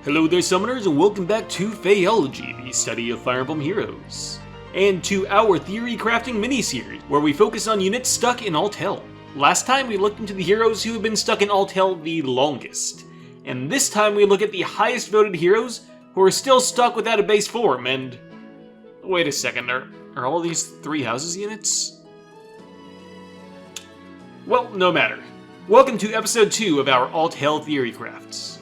Hello there, summoners, and welcome back to FEHology, the study of Fire Emblem Heroes, and to our Theorycrafting mini-series, where we focus on units stuck in Alt Hell. Last time we looked into the heroes who have been stuck in Alt Hell the longest, and this time we look at the highest voted heroes who are still stuck without a base form, and... Wait a second, are all these Three Houses units? Well, no matter. Welcome to episode 2 of our Alt Hell Theorycrafts.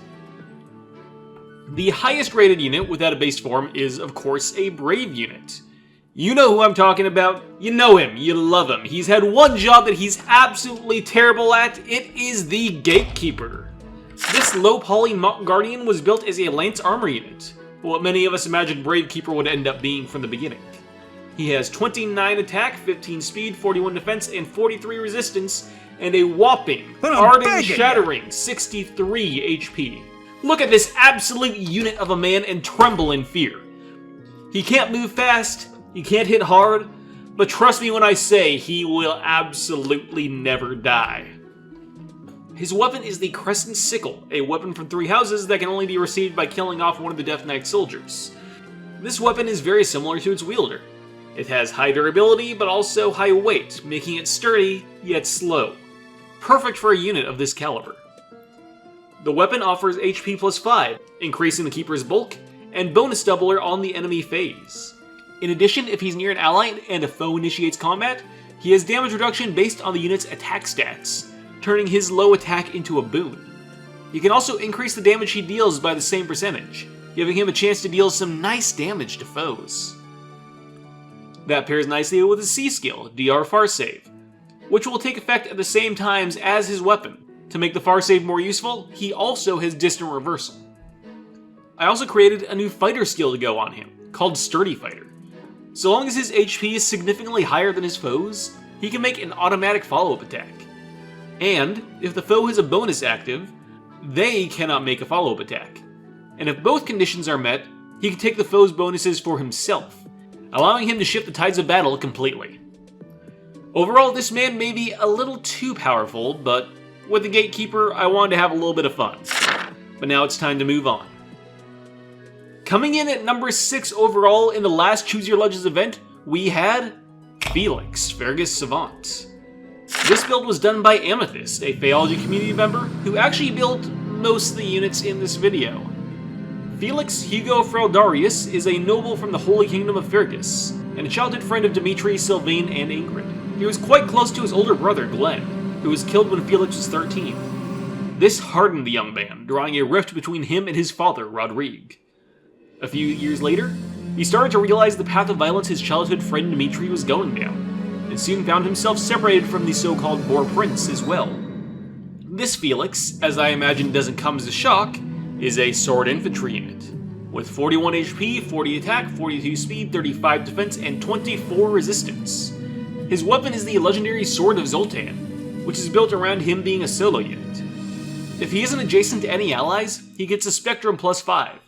The highest rated unit without a base form is, of course, a Brave unit. You know who I'm talking about, you know him, you love him. He's had one job that he's absolutely terrible at, it is the Gatekeeper. This low poly Mountain Guardian was built as a Lance armor unit, what many of us imagined Brave Keeper would end up being from the beginning. He has 29 attack, 15 speed, 41 defense, and 43 resistance, and a whopping, ardent-shattering 63 HP. Look at this absolute unit of a man and tremble in fear. He can't move fast, he can't hit hard, but trust me when I say he will absolutely never die. His weapon is the Crescent Sickle, a weapon from Three Houses that can only be received by killing off one of the Death Knight soldiers. This weapon is very similar to its wielder. It has high durability, but also high weight, making it sturdy, yet slow. Perfect for a unit of this caliber. The weapon offers HP plus 5, increasing the Keeper's bulk, and bonus doubler on the enemy phase. In addition, if he's near an ally and a foe initiates combat, he has damage reduction based on the unit's attack stats, turning his low attack into a boon. He can also increase the damage he deals by the same percentage, giving him a chance to deal some nice damage to foes. That pairs nicely with his C skill, DR Far Save, which will take effect at the same times as his weapon. To make the Far Save more useful, he also has Distant Reversal. I also created a new fighter skill to go on him, called Sturdy Fighter. So long as his HP is significantly higher than his foes, he can make an automatic follow-up attack. And, if the foe has a bonus active, they cannot make a follow-up attack. And if both conditions are met, he can take the foe's bonuses for himself, allowing him to shift the tides of battle completely. Overall, this man may be a little too powerful, but with the Gatekeeper, I wanted to have a little bit of fun. But now it's time to move on. Coming in at number 6 overall in the last Choose Your Legends event, we had Felix, Fergus Savant. This build was done by Amethyst, a FEHology community member who actually built most of the units in this video. Felix Hugo Freldarius is a noble from the Holy Kingdom of Fergus, and a childhood friend of Dimitri, Sylvain, and Ingrid. He was quite close to his older brother, Glenn, who was killed when Felix was 13. This hardened the young man, drawing a rift between him and his father, Rodrigue. A few years later, he started to realize the path of violence his childhood friend Dimitri was going down, and soon found himself separated from the so-called Boar Prince as well. This Felix, as I imagine doesn't come as a shock, is a sword infantry unit, with 41 HP, 40 attack, 42 speed, 35 defense, and 24 resistance. His weapon is the legendary Sword of Zoltan, which is built around him being a solo unit. If he isn't adjacent to any allies, he gets a Spectrum plus 5.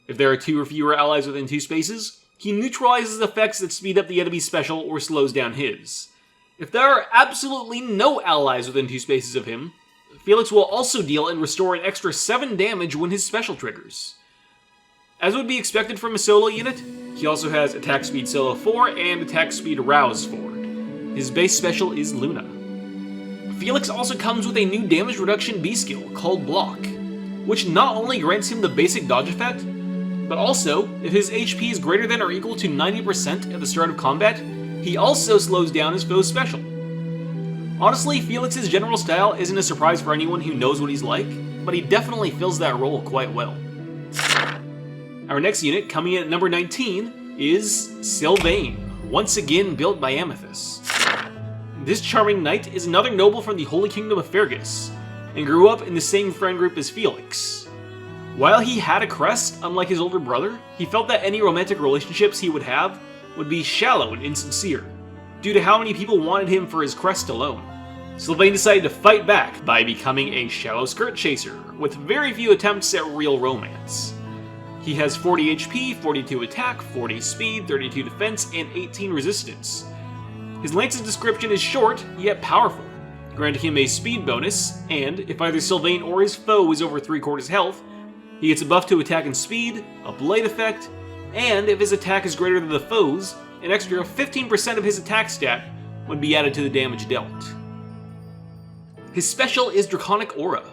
If there are 2 or fewer allies within 2 spaces, he neutralizes effects that speed up the enemy's special or slows down his. If there are absolutely no allies within 2 spaces of him, Felix will also deal and restore an extra 7 damage when his special triggers. As would be expected from a solo unit, he also has attack speed solo 4 and attack speed rouse 4. His base special is Luna. Felix also comes with a new damage reduction B skill called Block, which not only grants him the basic dodge effect, but also, if his HP is greater than or equal to 90% at the start of combat, he also slows down his foe's special. Honestly, Felix's general style isn't a surprise for anyone who knows what he's like, but he definitely fills that role quite well. Our next unit, coming in at number 19, is Sylvain, once again built by Amethyst. This charming knight is another noble from the Holy Kingdom of Fergus, and grew up in the same friend group as Felix. While he had a crest, unlike his older brother, he felt that any romantic relationships he would have would be shallow and insincere, due to how many people wanted him for his crest alone. Sylvain decided to fight back by becoming a shallow skirt chaser, with very few attempts at real romance. He has 40 HP, 42 attack, 40 speed, 32 defense, and 18 resistance. His lance's description is short, yet powerful, granting him a speed bonus, and if either Sylvain or his foe is over 3/4 health, He gets a buff to attack and speed, a blade effect, and if his attack is greater than the foe's, an extra 15% of his attack stat would be added to the damage dealt. His special is Draconic Aura,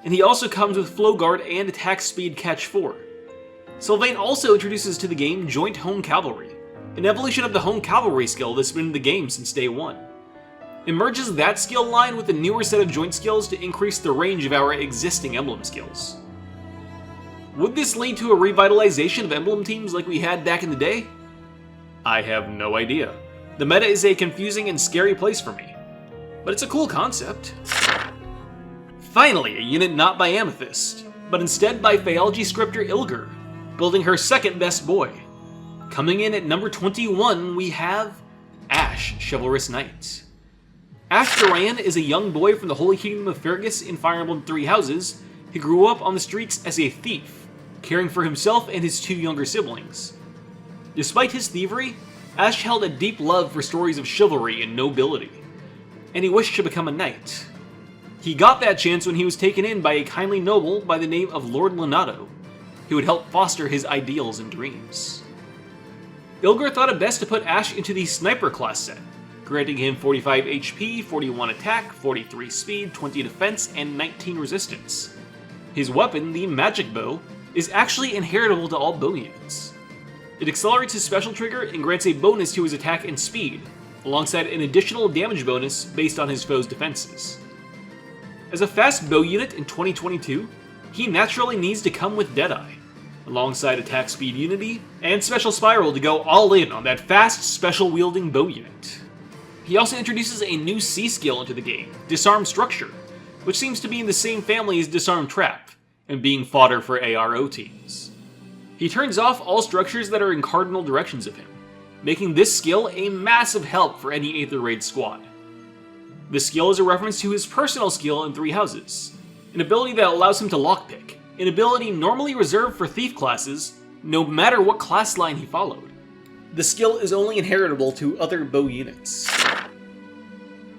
and he also comes with Flow Guard and Attack Speed Catch 4. Sylvain also introduces to the game Joint Home Cavalry, an evolution of the Home Cavalry skill that's been in the game since day one. It merges that skill line with a newer set of joint skills to increase the range of our existing emblem skills. Would this lead to a revitalization of emblem teams like we had back in the day? I have no idea. The meta is a confusing and scary place for me, but it's a cool concept. Finally, a unit not by Amethyst, but instead by FEHology scripter YlgrTheCrab, building her second best boy. Coming in at number 21, we have Ashe, Chivalrous Knight. Ashe Duran is a young boy from the Holy Kingdom of Fergus in Fire Emblem Three Houses who grew up on the streets as a thief, caring for himself and his two younger siblings. Despite his thievery, Ashe held a deep love for stories of chivalry and nobility, and he wished to become a knight. He got that chance when he was taken in by a kindly noble by the name of Lord Lenato, who would help foster his ideals and dreams. YlgrTheCrab thought it best to put Ashe into the Sniper class set, granting him 45 HP, 41 attack, 43 speed, 20 defense, and 19 resistance. His weapon, the Magic Bow, is actually inheritable to all bow units. It accelerates his special trigger and grants a bonus to his attack and speed, alongside an additional damage bonus based on his foe's defenses. As a fast bow unit in 2022, he naturally needs to come with Deadeye, alongside attack speed unity and special spiral to go all in on that fast special wielding bow unit. He also introduces a new C skill into the game, Disarm Structure, which seems to be in the same family as Disarm Trap, and being fodder for ARO teams. He turns off all structures that are in cardinal directions of him, making this skill a massive help for any Aether Raid squad. This skill is a reference to his personal skill in Three Houses, an ability that allows him to lockpick, an ability normally reserved for thief classes, no matter what class line he followed. The skill is only inheritable to other bow units.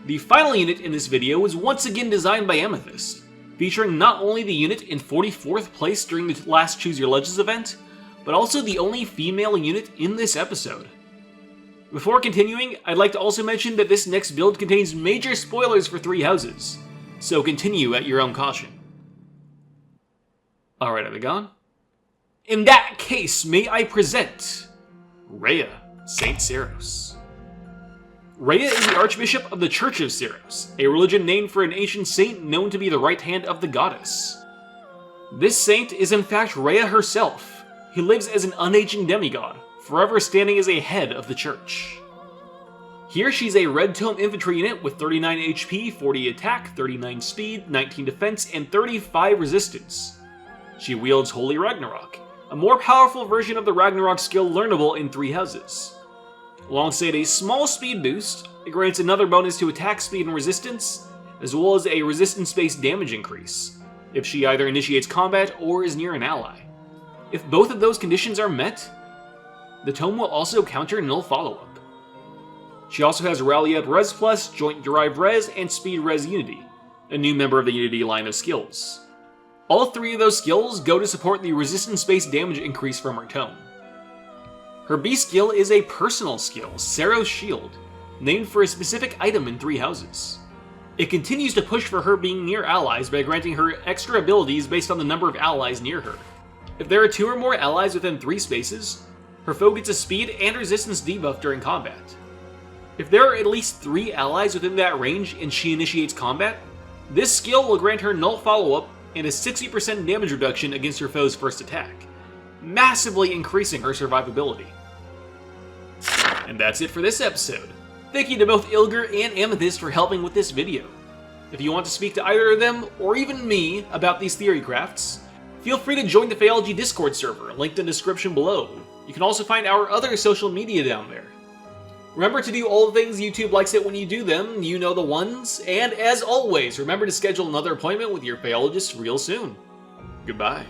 The final unit in this video was once again designed by Amethyst, featuring not only the unit in 44th place during the last Choose Your Legends event, but also the only female unit in this episode. Before continuing, I'd like to also mention that this next build contains major spoilers for Three Houses, so continue at your own caution. Alright, are they gone? In that case, may I present Rhea, Saint Seros. Rhea is the Archbishop of the Church of Seros, a religion named for an ancient saint known to be the right hand of the goddess. This saint is in fact Rhea herself, who lives as an unaging demigod, forever standing as a head of the church. Here she's a Red Tome infantry unit with 39 HP, 40 attack, 39 speed, 19 defense, and 35 resistance. She wields Holy Ragnarok, a more powerful version of the Ragnarok skill learnable in Three Houses. Alongside a small speed boost, it grants another bonus to attack speed and resistance, as well as a resistance-based damage increase, if she either initiates combat or is near an ally. If both of those conditions are met, the tome will also counter null follow-up. She also has Rally Up Res Plus, Joint Derived Res, and Speed Res Unity, a new member of the Unity line of skills. All three of those skills go to support the resistance-based damage increase from her tome. Her B skill is a personal skill, Seros Shield, named for a specific item in Three Houses. It continues to push for her being near allies by granting her extra abilities based on the number of allies near her. If there are 2 or more allies within 3 spaces, her foe gets a speed and resistance debuff during combat. If there are at least 3 allies within that range and she initiates combat, this skill will grant her null follow-up and a 60% damage reduction against her foe's first attack, massively increasing her survivability. And that's it for this episode. Thank you to both YlgrTheCrab and Amethyst for helping with this video. If you want to speak to either of them, or even me, about these theory crafts, feel free to join the FEHology Discord server, linked in the description below. You can also find our other social media down there. Remember to do all the things YouTube likes it when you do them, you know the ones, and as always, remember to schedule another appointment with your FEHologist real soon. Goodbye.